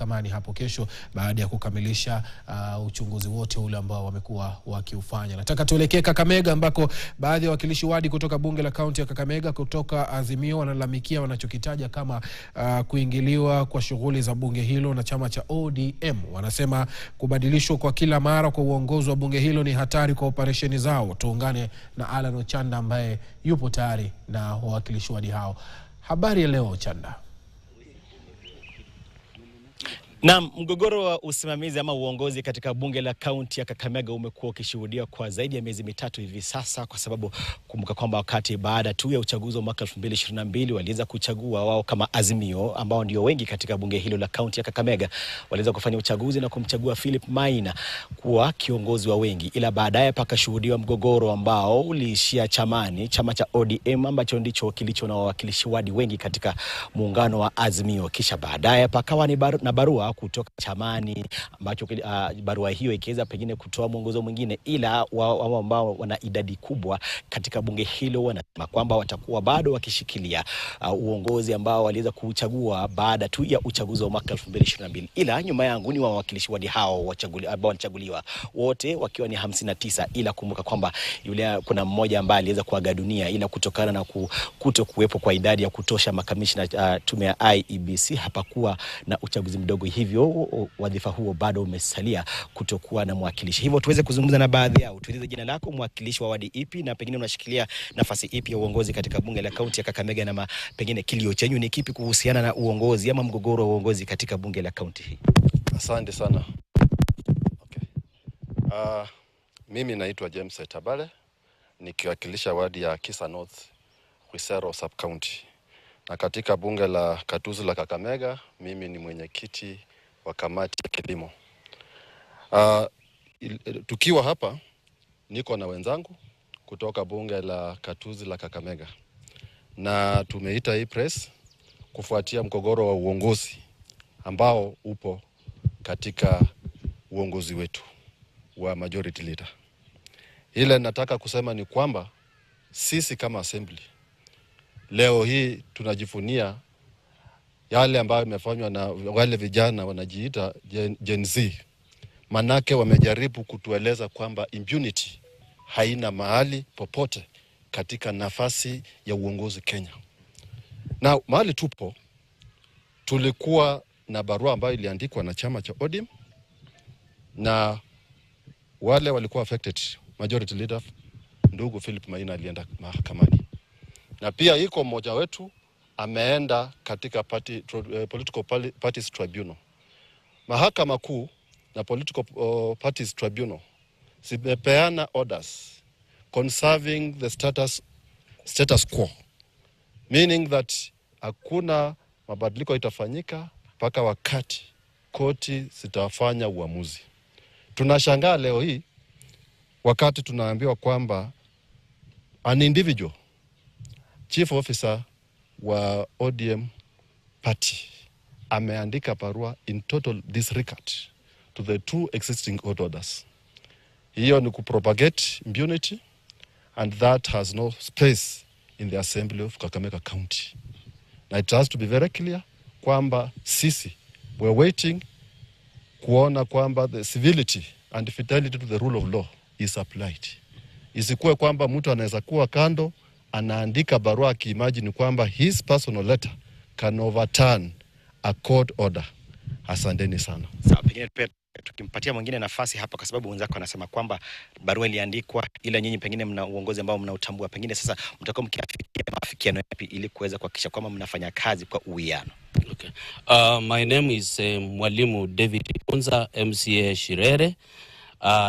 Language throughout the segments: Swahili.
mahakamani hapo kesho baada ya kukamilisha uchunguzi wote ule ambao wamekuwa wakiufanya. Nataka tuelekee Kakamega ambako baadhi ya wakilishi wadi kutoka bunge la kaunti ya Kakamega kutoka Azimio wanalalamikia wanachokitaja kama kuingiliwa kwa shughuli za bunge hilo na chama cha ODM. Wanasema kubadilishwa kwa kila mara kwa uongozi wa bunge hilo ni hatari kwa operesheni zao. Tuungane na Alan Ochanda ambaye yupo tayari na wawakilishi wadi hao. Habari ya leo Ochanda. Na mgogoro wa usimamizi ama uongozi katika bunge la kaunti ya Kakamega umekuwa ukishuhudia kwa zaidi ya miezi mitatu hivi sasa, kwa sababu kumbuka kwamba wakati baada tu ya uchaguzi wa mwaka 2022 waliweza kuchagua wao kama Azimio ambao ndio wengi katika bunge hilo la kaunti ya Kakamega, waliweza kufanya uchaguzi na kumchagua Philip Maina kuwa kiongozi wa wengi, ila baadaye pakashuhudiwa mgogoro ambao uliishia chama cha ODM ambacho ndicho kilicho na wawakilishi wadi wengi katika muungano wa Azimio. Kisha baadaye pakawa ni na barua kutoka chamani ambacho barua hiyo ikiweza pengine kutoa mwongozo mwingine, ila wao ambao wana idadi kubwa katika bunge hilo wanasema kwamba watakuwa bado wakishikilia uongozi ambao waliweza kuchagua baada tu ya uchaguzi wa mwaka 2022. Ila nyuma yangu ni wawakilishi wadi hao ambao walichaguliwa wote wakiwa ni 59, ila kumbuka kwamba yule kuna mmoja ambaye aliweza kuaga dunia, ila kutokana na kutokuwepo kwa idadi ya kutosha makamishna tume ya IEBC hapakuwa na uchaguzi mdogo, hivyo wadhifa huo bado umesalia kutokuwa na mwakilishi. Hivyo tuweze kuzungumza na baadhi yao. Tueleze jina lako, mwakilishi wa wadi ipi, na pengine unashikilia nafasi ipi ya uongozi katika bunge la kaunti ya Kakamega, na pengine kilio chenyu ni kipi kuhusiana na uongozi ama mgogoro wa uongozi katika bunge la kaunti hii? Asante sana. Okay. Mimi naitwa James Tabale, nikiwakilisha wadi ya Kisa North, Khwisero sub county. Na katika bunge la Katuzi la Kakamega, mimi ni mwenyekiti wa kamati ya kilimo. Tukiwa hapa, niko na wenzangu kutoka bunge la Katuzi la Kakamega. Na tumeita hii press kufuatia mgogoro wa uongozi ambao upo katika uongozi wetu wa majority leader. Ile nataka kusema ni kwamba sisi kama assembly leo hii tunajifunia yale ambayo imefanywa na wale vijana wanajiita Gen Z. Manake wamejaribu kutueleza kwamba impunity haina mahali popote katika nafasi ya uongozi Kenya. Na mahali tupo, tulikuwa na barua ambayo iliandikwa na chama cha ODM, na wale walikuwa affected, majority leader ndugu Philip Maina alienda mahakamani. Na pia iko mmoja wetu ameenda katika political parties tribunal. Mahakama kuu na political parties tribunal zimepeana orders conserving the status quo, meaning that hakuna mabadiliko itafanyika mpaka wakati koti zitafanya uamuzi. Tunashangaa leo hii wakati tunaambiwa kwamba an individual chief officer wa ODM party ameandika barua in total disregard to the two existing court orders. Hiyo ni kupropagate impunity, and that has no space in the assembly of Kakamega County. Now it has to be very clear kwamba sisi we're waiting kuona kwamba the civility and fidelity to the rule of law is applied. Isikuwe kwamba mtu anaweza kuwa kando anaandika barua akiimagine kwamba his personal letter can overturn a court order. Asanteni sana. Sawa, pengine tukimpatia mwingine nafasi hapa, kwa sababu wenzako anasema kwamba barua iliandikwa, ila nyinyi pengine mna uongozi ambao mnautambua, pengine sasa mtakuwa mkiafikia maafikiano yapi ili kuweza kuhakikisha kwamba mnafanya kazi kwa uwiano? Okay. My name is Mwalimu David Unza, MCA Shirere,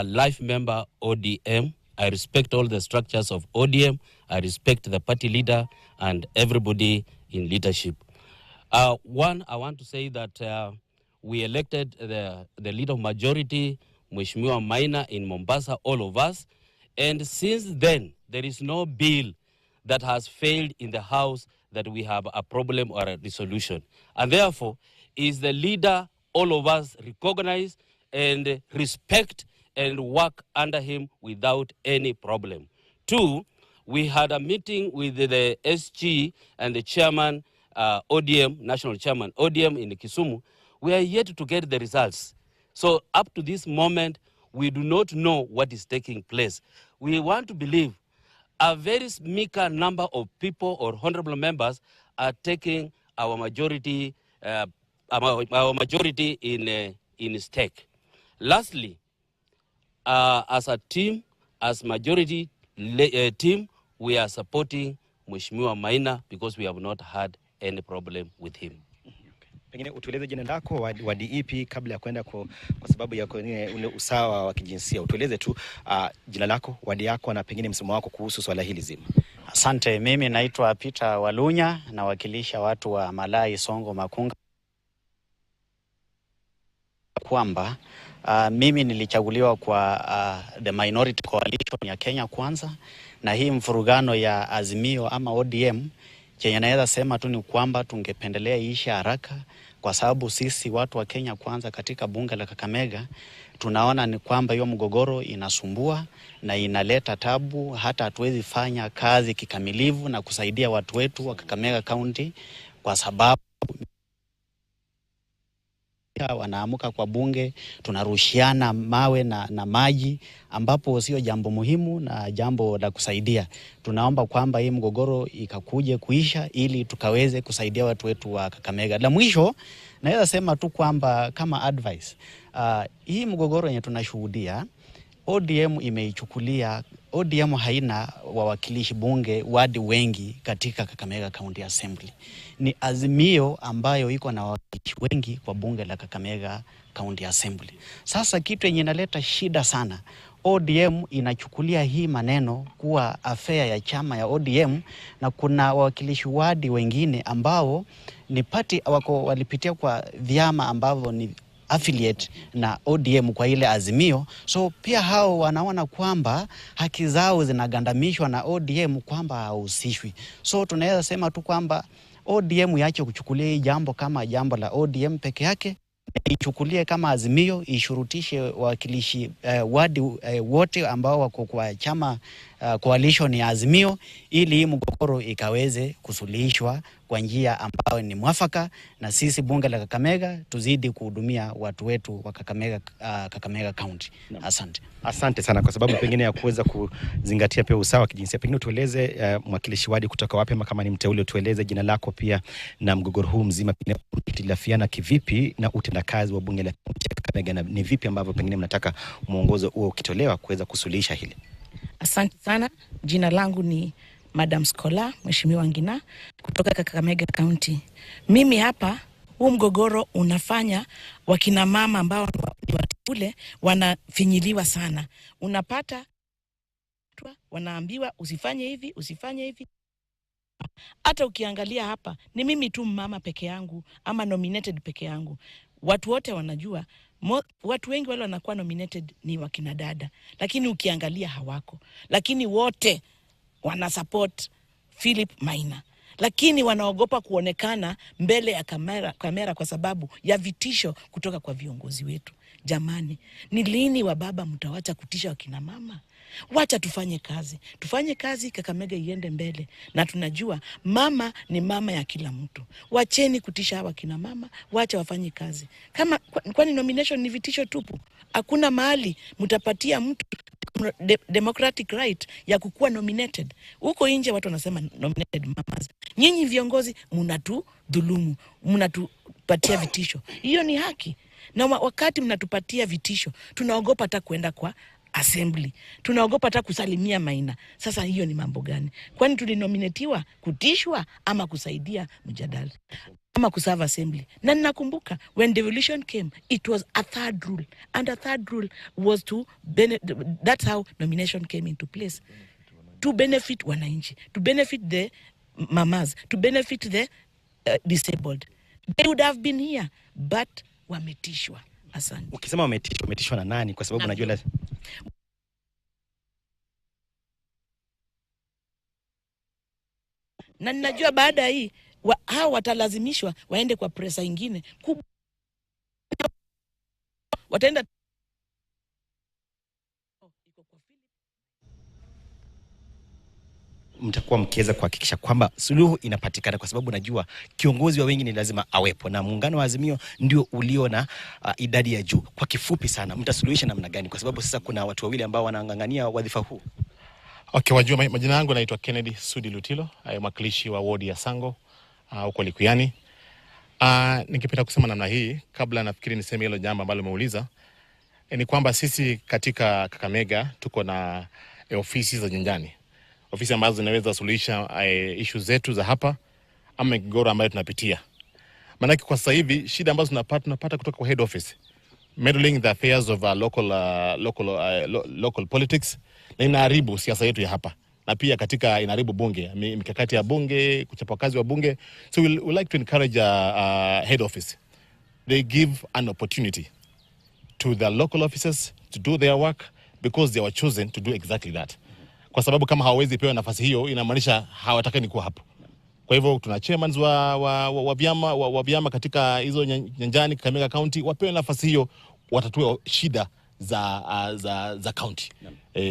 life member ODM. I respect all the structures of ODM. I respect the party leader and everybody in leadership. One, I want to say that we elected the leader of majority, Mheshimiwa Maina, in Mombasa, all of us. And since then, there is no bill that has failed in the House that we have a problem or a resolution. And therefore, is the leader, all of us recognize and respect and work under him without any problem. Two, we had a meeting with the SG and the chairman, ODM, national chairman, ODM in Kisumu, We are yet to get the results. So up to this moment, we do not know what is taking place. We want to believe a very meager number of people or honorable members are taking our majority in stake. Lastly, as a team, as majority team, we are supporting Mheshimiwa Maina because we have not had any problem with him. Pengine utueleze jina lako, wadi ipi kabla ya kwenda kwa sababu ya ule usawa wa kijinsia. Utueleze tu jina lako, wadi yako na pengine msimamo wako kuhusu swala hili zima. Asante, mimi naitwa Peter Walunya, nawakilisha watu wa Malai, Songo, Makunga. Kwamba mimi nilichaguliwa kwa the minority coalition ya Kenya Kwanza, na hii mfurugano ya Azimio ama ODM, chenye naweza sema tu ni kwamba tungependelea iishe haraka, kwa sababu sisi watu wa Kenya Kwanza katika bunge la Kakamega tunaona ni kwamba hiyo mgogoro inasumbua na inaleta tabu, hata hatuwezi fanya kazi kikamilifu na kusaidia watu wetu wa Kakamega County, kwa sababu wanaamuka kwa bunge, tunarushiana mawe na maji, ambapo sio jambo muhimu na jambo la kusaidia. Tunaomba kwamba hii mgogoro ikakuje kuisha ili tukaweze kusaidia watu wetu wa Kakamega. La mwisho, naweza sema tu kwamba kama advice, hii mgogoro yenye tunashuhudia, ODM imeichukulia, ODM haina wawakilishi bunge wadi wengi katika Kakamega County Assembly. Ni Azimio ambayo iko na wawakilishi wengi kwa bunge la Kakamega County Assembly. Sasa kitu yenye inaleta shida sana, ODM inachukulia hii maneno kuwa affair ya chama ya ODM, na kuna wawakilishi wadi wengine ambao ni party walipitia kwa vyama ambavyo ni affiliate na ODM kwa ile Azimio. So pia hao wanaona kwamba haki zao zinagandamishwa na ODM, kwamba hahusishwi. So tunaweza sema tu kwamba ODM iache kuchukulia hii jambo kama jambo la ODM peke yake, ichukulie kama Azimio, ishurutishe wawakilishi wadi wote ambao wako kwa chama coalition ya Azimio, ili hii mgogoro ikaweze kusuluhishwa kwa njia ambayo ni mwafaka, na sisi bunge la Kakamega tuzidi kuhudumia watu wetu wa Kakamega County. Asante. Asante sana, kwa sababu pengine ya kuweza kuzingatia pia usawa wa kijinsia. Pengine tueleze mwakilishi wadi kutoka wapi, ama kama ni mteule tueleze jina lako pia na mgogoro huu mzima pengine unatilafiana kivipi na utendakazi wa bunge la Kakamega, na ni vipi ambavyo pengine mnataka muongozo huo ukitolewa kuweza kusuluhisha hili. Asante sana. Jina langu ni Madam Scholar Mheshimiwa Ngina kutoka Kakamega County. Mimi hapa, huu mgogoro unafanya wakina mama ambao ni wateule wanafinyiliwa sana. Unapata wanaambiwa usifanye hivi, usifanye hivi. Hata ukiangalia hapa, ni mimi tu mama peke yangu ama nominated peke yangu. Watu wote wanajua, watu wengi wale wanakuwa nominated ni wakina dada, lakini ukiangalia hawako. Lakini wote wana support Philip Maina, lakini wanaogopa kuonekana mbele ya kamera kwa sababu ya vitisho kutoka kwa viongozi wetu. Jamani, ni lini wa baba mtawacha kutisha wakina mama? Wacha tufanye kazi. Tufanye kazi, Kakamega iende mbele. Na tunajua mama ni mama ya kila mtu. Wacheni kutisha hawa kina mama, wacha wafanye kazi. Kwani nomination ni vitisho tupu? Hakuna mahali mtapatia mtu democratic right ya kukuwa nominated. Huko nje watu wanasema nominated mamas. Nyinyi viongozi mnatudhulumu, mnatupatia vitisho. Hiyo ni haki. Na wakati mnatupatia vitisho, tunaogopa hata kwenda kwa assembly. Tunaogopa hata kusalimia Maina. Sasa hiyo ni mambo gani? Kwani tulinominatiwa kutishwa ama kusaidia mjadala ama kuserve assembly? Na ninakumbuka when devolution came, it was a third rule, and a third rule was that's how nomination came into place, to benefit wananchi, to benefit the mamas, to benefit the disabled. They would have been here, but wametishwa. Asante. Ukisema wametishwa na nani? Kwa sababu najua na ninajua baada hii hao watalazimishwa waende kwa presa ingine kubwa. Wataenda mtakuwa mkiweza kuhakikisha kwamba suluhu inapatikana, kwa sababu najua kiongozi wa wengi ni lazima awepo, na muungano wa Azimio ndio ulio na idadi ya juu. Kwa kifupi sana, mtasuluhisha namna gani? Kwa sababu sasa kuna watu wawili ambao wanangangania wadhifa huu. Okay, wajua majina yangu naitwa Kennedy Sudi Lutilo, mwakilishi wa ward ya Sango huko Likuyani. Ningependa kusema namna hii kabla nafikiri niseme hilo jambo ambalo umeuliza. Ni kwamba sisi katika Kakamega tuko na ofisi za nyanjani. Ofisi ambazo zinaweza suluhisha issues zetu za hapa ama migogoro ambayo tunapitia. Maana kwa sasa hivi shida ambazo tunapata kutoka kwa head office, meddling the affairs of local politics, na inaharibu siasa yetu ya hapa. Na pia katika inaharibu bunge, mikakati ya bunge, kuchapa kazi wa bunge. So we like to encourage head office. They give an opportunity to the local officers to do their work because they were chosen to do exactly that. Kwa sababu kama hawawezi pewa nafasi hiyo, inamaanisha hawatakani kuwa hapo. Kwa hivyo tuna chairmans wa vyama katika hizo nyanjani Kakamega County, wapewe nafasi hiyo, watatue shida za county.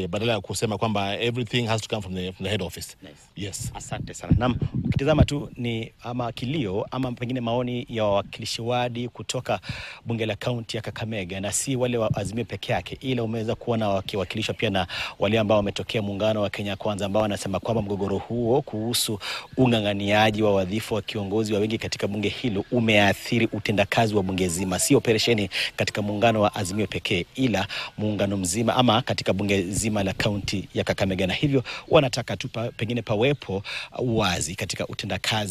Badala ya kusema kwamba everything has to come from the head office. Nice. Yes. Asante sana. Naam, ukitazama tu ni ama kilio ama pengine maoni ya wawakilishi wadi kutoka bunge la kaunti ya Kakamega, na si wale wa Azimio peke yake, ila umeweza kuona wakiwakilishwa pia na wale ambao wametokea muungano wa Kenya Kwanza, ambao wanasema kwamba mgogoro huo kuhusu ung'ang'aniaji wa wadhifa wa kiongozi wa wengi katika bunge hilo umeathiri utendakazi wa bunge zima, si operesheni katika muungano wa Azimio pekee, ila muungano mzima ama katika bunge zima la kaunti ya Kakamega, na hivyo wanataka tu pengine pawepo uwazi katika utendakazi